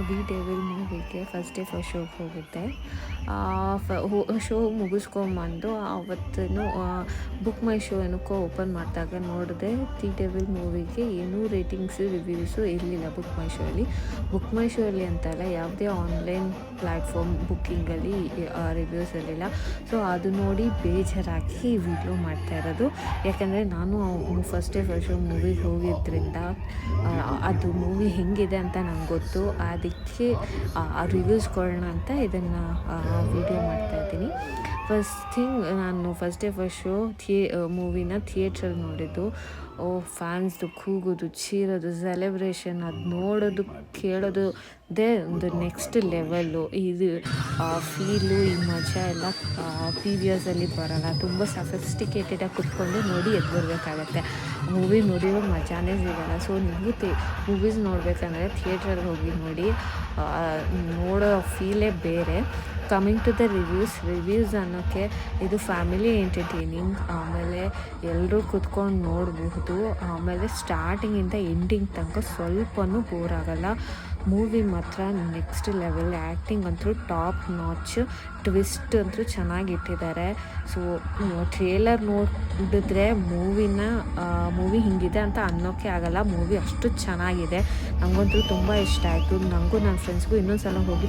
The devil ಮೂವಿಗೆ first day first ಶೋಗೆ ಹೋಗಿದ್ದೆ. ಶೋ ಮುಗಿಸ್ಕೊಂಬಂದು ಅವತ್ತು ಬುಕ್ ಮೈ ಶೋ ಏನಕ್ಕೋ ಓಪನ್ ಮಾಡಿದಾಗ ನೋಡಿದೆ ದಿ ಡೆವಿಲ್ ಮೂವಿಗೆ ಏನೂ ರೇಟಿಂಗ್ಸು ರಿವ್ಯೂಸು ಇರಲಿಲ್ಲ ಬುಕ್ ಮೈ ಶೋ ಅಲ್ಲಿ ಅಂತಲ್ಲ, ಯಾವುದೇ ಆನ್ಲೈನ್ ಪ್ಲ್ಯಾಟ್ಫಾರ್ಮ್ ಬುಕ್ಕಿಂಗಲ್ಲಿ ರಿವ್ಯೂಸ್ ಇರಲಿಲ್ಲ. ಸೊ ಅದು ನೋಡಿ ಬೇಜಾರಾಗಿ ವಿಡಿಯೋ ಮಾಡ್ತಾ ಇರೋದು. ಯಾಕಂದರೆ ನಾನು ಫಸ್ಟ್ ಡೇ ಫಸ್ಟ್ ಶೋ ಮೂವಿಗೆ ಹೋಗಿದ್ದರಿಂದ ಅದು ಮೂವಿ ಹೆಂಗಿದೆ ಅಂತ ನಂಗೆ ಗೊತ್ತು. ಅದಕ್ಕೆ ರಿವ್ಯೂಸ್ ಕೊಡೋಣ ಅಂತ ಇದನ್ನು ವಿಡಿಯೋ ಮಾಡ್ತಾಯಿದ್ದೀನಿ. ಫಸ್ಟ್ ಥಿಂಗ್, ನಾನು ಫಸ್ಟ್ ಡೇ ಫಸ್ಟ್ ಶೋ ಮೂವಿನ ಥಿಯೇಟ್ರಲ್ಲಿ ನೋಡಿದ್ದು. ಫ್ಯಾನ್ಸ್ದು ಕೂಗೋದು, ಚೀರೋದು, ಸೆಲೆಬ್ರೇಷನ್, ಅದು ನೋಡೋದು ಕೇಳೋದೇ ಒಂದು ನೆಕ್ಸ್ಟ್ ಲೆವೆಲ್ಲು. ಇದು ಫೀಲು, ಈ ಮಜಾ ಎಲ್ಲ ಪಿ ವಿ ಎಸಲ್ಲಿ ಬರೋಲ್ಲ. ತುಂಬ ಸಫಿಸ್ಟಿಕೇಟೆಡಾಗಿ ಕುತ್ಕೊಂಡು ನೋಡಿ ಎದ್ದು ಬರಬೇಕಾಗತ್ತೆ. ಮೂವಿ ನೋಡಿರೋ ಮಜಾನೇ ಸಿಗೋಲ್ಲ. ಸೊ ನೀವು ಮೂವೀಸ್ ನೋಡಬೇಕಂದ್ರೆ ಥಿಯೇಟ್ರಲ್ಲಿ ಹೋಗಿ ನೋಡಿ, ನೋಡೋ ಫೀಲೇ ಬೇರೆ. ಕಮಿಂಗ್ ಟು ದ ರಿವ್ಯೂಸ್ ಅನ್ನೋಕ್ಕೆ ಇದು ಫ್ಯಾಮಿಲಿ ಎಂಟರ್ಟೈನಿಂಗ್, ಆಮೇಲೆ ಎಲ್ಲರೂ ಕುತ್ಕೊಂಡು ನೋಡಬಹುದು. ಆಮೇಲೆ ಸ್ಟಾರ್ಟಿಂಗಿಂದ ಎಂಡಿಂಗ್ ತನಕ ಸ್ವಲ್ಪನೂ ಬೋರ್ ಆಗೋಲ್ಲ. ಮೂವಿ ಮಾತ್ರ ನೆಕ್ಸ್ಟ್ ಲೆವೆಲ್. ಆ್ಯಕ್ಟಿಂಗ್ ಅಂತೂ ಟಾಪ್ ನಾಚ್, ಟ್ವಿಸ್ಟ್ ಅಂತೂ ಚೆನ್ನಾಗಿಟ್ಟಿದ್ದಾರೆ. ಸೊ ಟ್ರೇಲರ್ ನೋಡಿದ್ರೆ ಮೂವಿ ಹಿಂಗಿದೆ ಅಂತ ಅನ್ನೋಕ್ಕೆ ಆಗಲ್ಲ. ಮೂವಿ ಅಷ್ಟು ಚೆನ್ನಾಗಿದೆ. ನನಗಂತೂ ತುಂಬ ಇಷ್ಟ ಆಯಿತು. ನನಗೂ ನನ್ನ ಫ್ರೆಂಡ್ಸ್ಗೂ ಇನ್ನೊಂದು ಸಲ ಹೋಗಿ